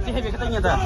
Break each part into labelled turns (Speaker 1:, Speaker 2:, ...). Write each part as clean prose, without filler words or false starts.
Speaker 1: sih hebat katanya dah.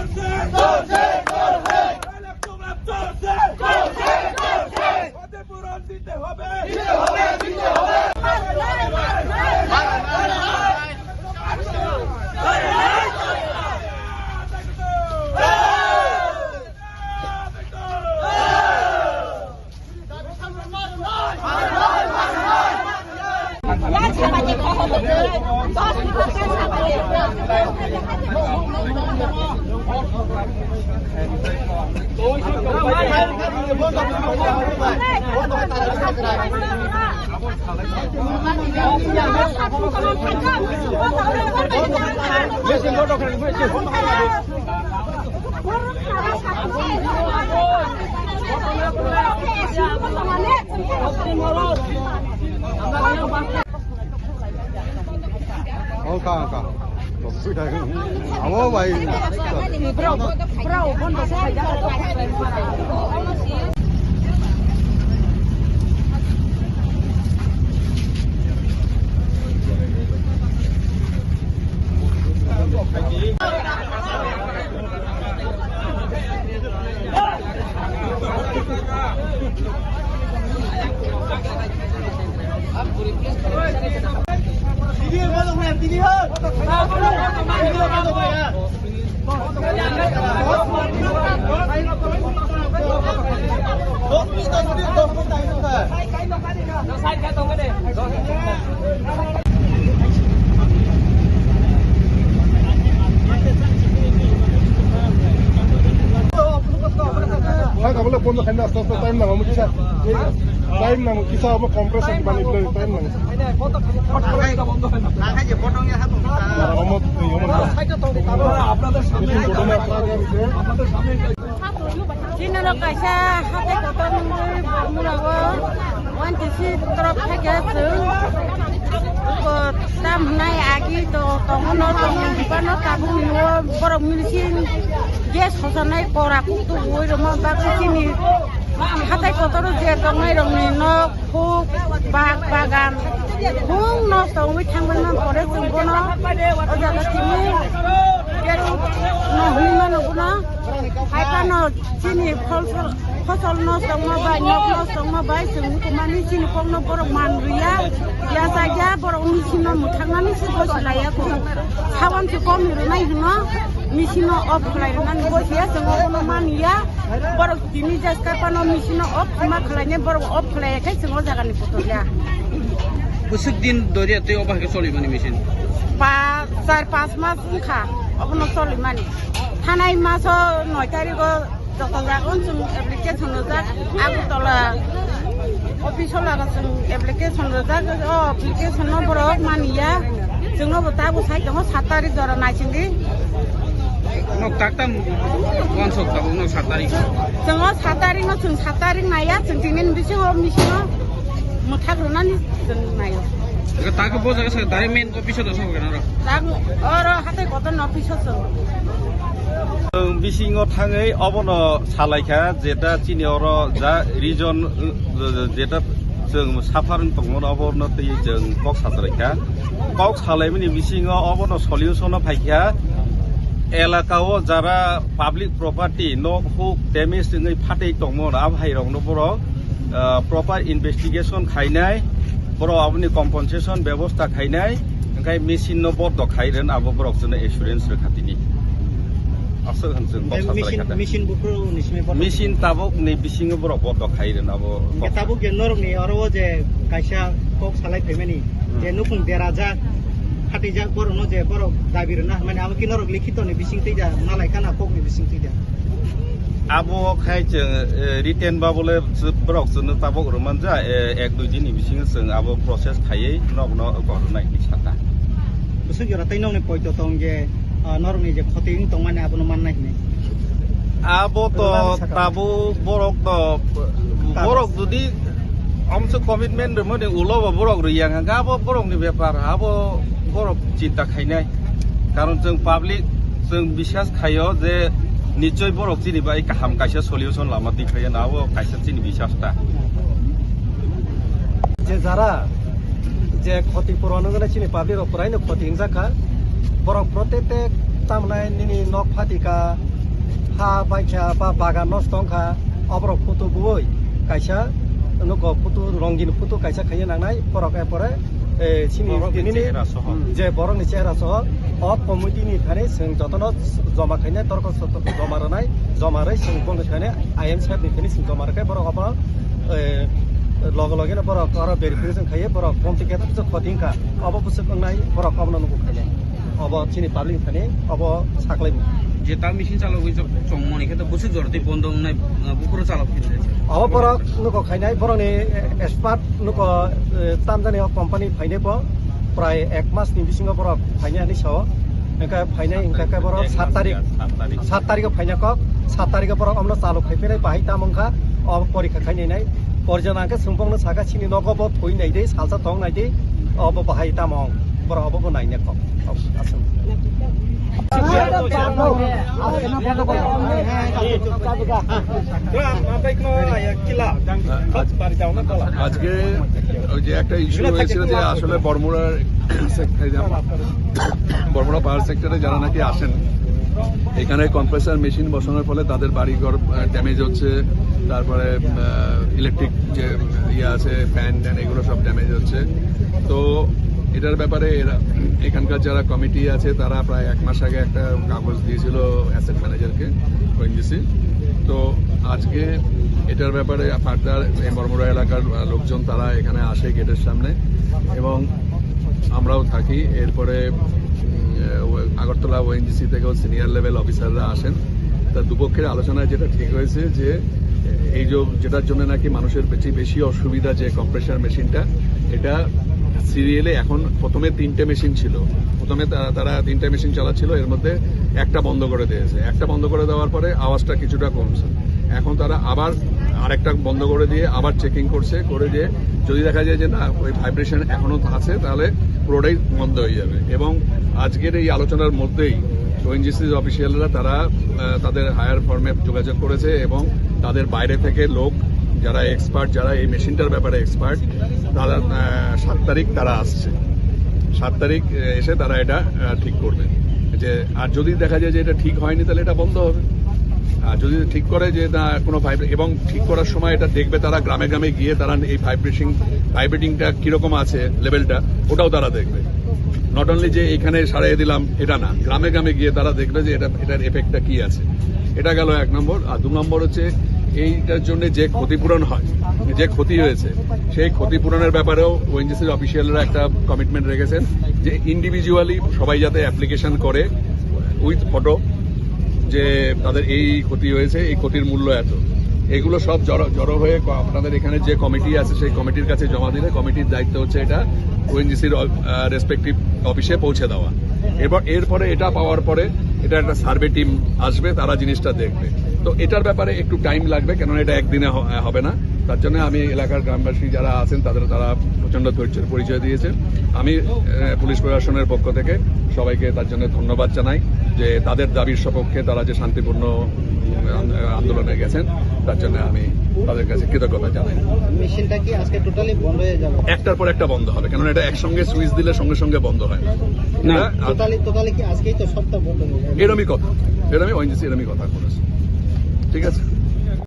Speaker 2: Amo bay. Kalau pun nak hendak stop time nama kita, time nama kita apa kompresen bani beli time nama.
Speaker 3: Sini lo kaisa hati kotor mulago, wan kisi terap hegesu, ko tam nai agi to tomono bano tabung no borok milisin, jes hosanai korak tu woi romo baku sini. Hati kotor je tongai romni no huk bag bagan, hung no tong witang bano kore jumbono, oja kini keru no huma no guna. Haikano sini फसल न Sangma bye नक न Sangma bye जों कुमानि सिनि खम न बर मानरिया या जाया बर मिसिन मुथांनानि सिखौ लाया को सावन से कम रुनाय हनो मिसिन अफ खलायनानै बसिया जों न मानिया बर दिनि जास्का पानो मिसिन अफ मा खलायने बर अफ खलायखाय जों जागानि फटोया
Speaker 1: Busuk din dori te obah ke soli mani mesin.
Speaker 3: 4-5 मास खा अपन सलि मानि थानाय मास 9 तारिखो जतजागोन जों एप्लिकेसन रोजाक आगुतला अफिसाव लागा जों एप्लिकेसन रोजाक एप्लिकेसन नम्बर मानिया जोंनो दाबो साइ दङ 7 तारिख जरा नायसिंदि
Speaker 1: Nok taktam wansok tabu nok 7 tarik.
Speaker 3: जोङो 7 तारिख न जों 7 तारिख नाया जों दिनै बिसिङाव मिसिङाव मुथाग्रोनानै जों नायो
Speaker 1: Taka boza ke dari main office dah sok kan
Speaker 3: orang hatai kota office so.
Speaker 2: Bisingo tangai abono salaika jeta chini oro ja region jeta जों साफारन दंमोन abono tei जों kok satraika kok salaimani bisingo abono solution फाइखा एलाकाओ जारा public property nok huk damage ngai phatai dंमोन abhairong no boro proper investigation खायनाय बर' आबुनि कम्पनसेसन बेबस्था खायनाय ओंखाय मेसिन न बर्द खायरेन आबो बरक जोंनो एसुरेन्स रखाथिनि आसो हनजों
Speaker 4: मेसिन बुखु निसिमे बर्द
Speaker 2: मेसिन ताबुक नै बिसिङो बरक बर्द खायरेन आबो
Speaker 4: ताबुक के नरकनि अरव जे कायसा कक सालाय फेमेनि जे नुफुं देराजा फाटिजा बर न जे बर दाबिरना माने आबो कि नरक लिखित नि बिसिं तैजा नालाय खाना ककनि बिसिं तैजा
Speaker 2: आबो खाय जों रिटेन बाबले बरक जोंनो ताबुक रमान जा 1-2 दिननि बिसिङो जों आबो प्रसेस खायै नक न गरनाय इसाता
Speaker 4: बुसु जरा तैनौनि पयतो दं जे नरकनि जे खतिं दं माने आबो माननाय ने
Speaker 2: आबो तो ताबु बरक तो बरक जुदि हमसे कमिटमेन्ट रमदे उलबा बरक रियां गाबो बरकनि बेपार आबो बरक चिन्ता खायनाय कारण जों पाब्लिक जों बिश्वास खायो जे निश्चय बरक जेनेबा गाहाम कायसा सलिउसन लामा दिखायो नाबो कायसा जिनि बिश्वासता
Speaker 4: जे जारा जे क्षतिपूरण गने चिनि पाब्लिक प्रायनो क्षति हिंसाखा बरक प्रत्येक
Speaker 5: tamnai nini nok phatika ha baikha ba bagan nos tongkha obrok photo boi kaisa nuko photo rongin photo kaisa khaiya nangnai porok epore chini nini je borok ni chehra soh op committee ni thane sing jotono joma khaine torko joma ranai joma rai sing bong thane IM sahab ni thane sing joma rakai borok apa log login borok aro verification khaiye borok complicated to khotingka abo busuk nai borok abno nuko khaine abo chini public thane abo saklai
Speaker 1: যে তার machine চালক হয়েছে চংমনি খেতে বসে জড়তে বন্ধ নাই পুরো চালক ফিরে
Speaker 5: abo borok nuko khainai borok ni expert nuko tamjani company phaine po prai 1 mas ni bisingo borok phaine ani sao engka phaine engka borok 7 tarik phaine kok 7 tarik borok amno চালক khaipere bahai tamongkha ob porikha khainai nai porjanangke sungpongno saka chini nogobo thoi nai dei salsa tong nai dei ob bahai tamong borok obo naine kok asum
Speaker 6: আজকে ওই যে একটা issue হয়েছিল যে আসলে বড়মুড়া পাওয়ার সেক্টরে যারা নাকি আসেন এখানে কম্প্রেসার মেশিন বসানোর ফলে তাদের বাড়িঘর ড্যামেজ হচ্ছে, তারপরে ইলেকট্রিক যে ইয়ে আছে ফ্যান ট্যান এগুলো সব ড্যামেজ হচ্ছে। তো এটার ব্যাপারে এখানকার যারা কমিটি আছে তারা প্রায় 1 মাস আগে একটা কাগজ দিয়েছিল অ্যাসেট ম্যানেজারকে ওএনজিসি। তো আজকে এটার ব্যাপারে ফার্দার বড়মুড়া এলাকার লোকজন তারা এখানে আসে গেটের সামনে এবং আমরাও থাকি। এরপরে আগরতলা ওএনজিসি থেকেও সিনিয়র লেভেল অফিসাররা আসেন। তা দুপক্ষের আলোচনায় যেটা ঠিক হয়েছে যে এই যেটার জন্য নাকি মানুষের বেশি অসুবিধা যে কম্প্রেসার মেশিনটা, এটা সিরিয়ালে এখন প্রথমে 3টে মেশিন ছিল, প্রথমে তারা 3টে মেশিন চালাচ্ছিল, এর মধ্যে একটা বন্ধ করে দিয়েছে। একটা বন্ধ করে দেওয়ার পরে আওয়াজটা কিছুটা কমছে, এখন তারা আবার আরেকটা বন্ধ করে দিয়ে আবার চেকিং করছে, করে দিয়ে যদি দেখা যায় যে না ওই ভাইব্রেশন এখনো আছে তাহলে পুরোটাই বন্ধ হয়ে যাবে। এবং আজকের এই আলোচনার মধ্যেই ওএনজিসির অফিসিয়ালরা তারা তাদের হায়ার ফর্মে যোগাযোগ করেছে এবং তাদের বাইরে থেকে লোক যারা এক্সপার্ট, যারা এই মেশিনটার ব্যাপারে এক্সপার্ট, তারা 7 তারিখ তারা আসছে। 7 তারিখ এসে তারা এটা ঠিক করবে যে, আর যদি দেখা যায় যে এটা ঠিক হয়নি তাহলে এটা বন্ধ হবে। আর যদি ঠিক করে যে না কোনো এবং ঠিক করার সময় এটা দেখবে তারা গ্রামে গ্রামে গিয়ে তারা এই ভাইব্রেটিংটা কিরকম আছে লেভেলটা ওটাও তারা দেখবে। নট অনলি যে এখানে সারিয়ে দিলাম এটা না, গ্রামে গ্রামে গিয়ে তারা দেখবে যে এটার এফেক্টটা কি আছে। এটা গেল 1 নম্বর। আর 2 নম্বর হচ্ছে এইটার জন্য যে ক্ষতিপূরণ হয়, যে ক্ষতি হয়েছে সেই ক্ষতিপূরণের ব্যাপারেও ওএনজিসির অফিসিয়ালরা একটা কমিটমেন্ট রেখেছেন যে ইন্ডিভিজুয়ালি সবাই যাতে অ্যাপ্লিকেশন করে উইথ ফটো, যে তাদের এই ক্ষতি হয়েছে, এই ক্ষতির মূল্য এত, এগুলো সব জড়ো হয়ে আপনাদের এখানে যে কমিটি আছে সেই কমিটির কাছে জমা দিলে কমিটির দায়িত্ব হচ্ছে এটা ওএনজিসির রেসপেক্টিভ অফিসে পৌঁছে দেওয়া। এরপরে এটা পাওয়ার পরে এটা একটা সার্ভে টিম আসবে, তারা জিনিসটা দেখবে। তো এটার ব্যাপারে একটু টাইম লাগবে, কেননা এটা একদিনে হবে না। তার জন্য আমি এলাকার গ্রামবাসী যারা আছেন তারা প্রচন্ড ধৈর্যের পরিচয় দিয়েছে। আমি পুলিশ প্রশাসনের পক্ষ থেকে সবাইকে তার জন্য ধন্যবাদ জানাই যে তাদের দাবির সপক্ষে তারা যে শান্তিপূর্ণ আন্দোলনে গেছেন তার জন্য আমি তাদের কাছে কৃতজ্ঞতা জানাই।
Speaker 4: মেশিনটা কি আজকে টোটালি বন্ধ হয়ে যাবে?
Speaker 6: একটার পর একটা বন্ধ হবে, কেননা এটা একসঙ্গে সুইচ দিলে সঙ্গে সঙ্গে বন্ধ হয় না।
Speaker 4: টোটালি কি আজকেই তো সবটা বন্ধ হয়ে যাবে?
Speaker 6: এরমই কথা, এরমই ওএনজিসি এরমই কথা করেছে। ঠিক আছে।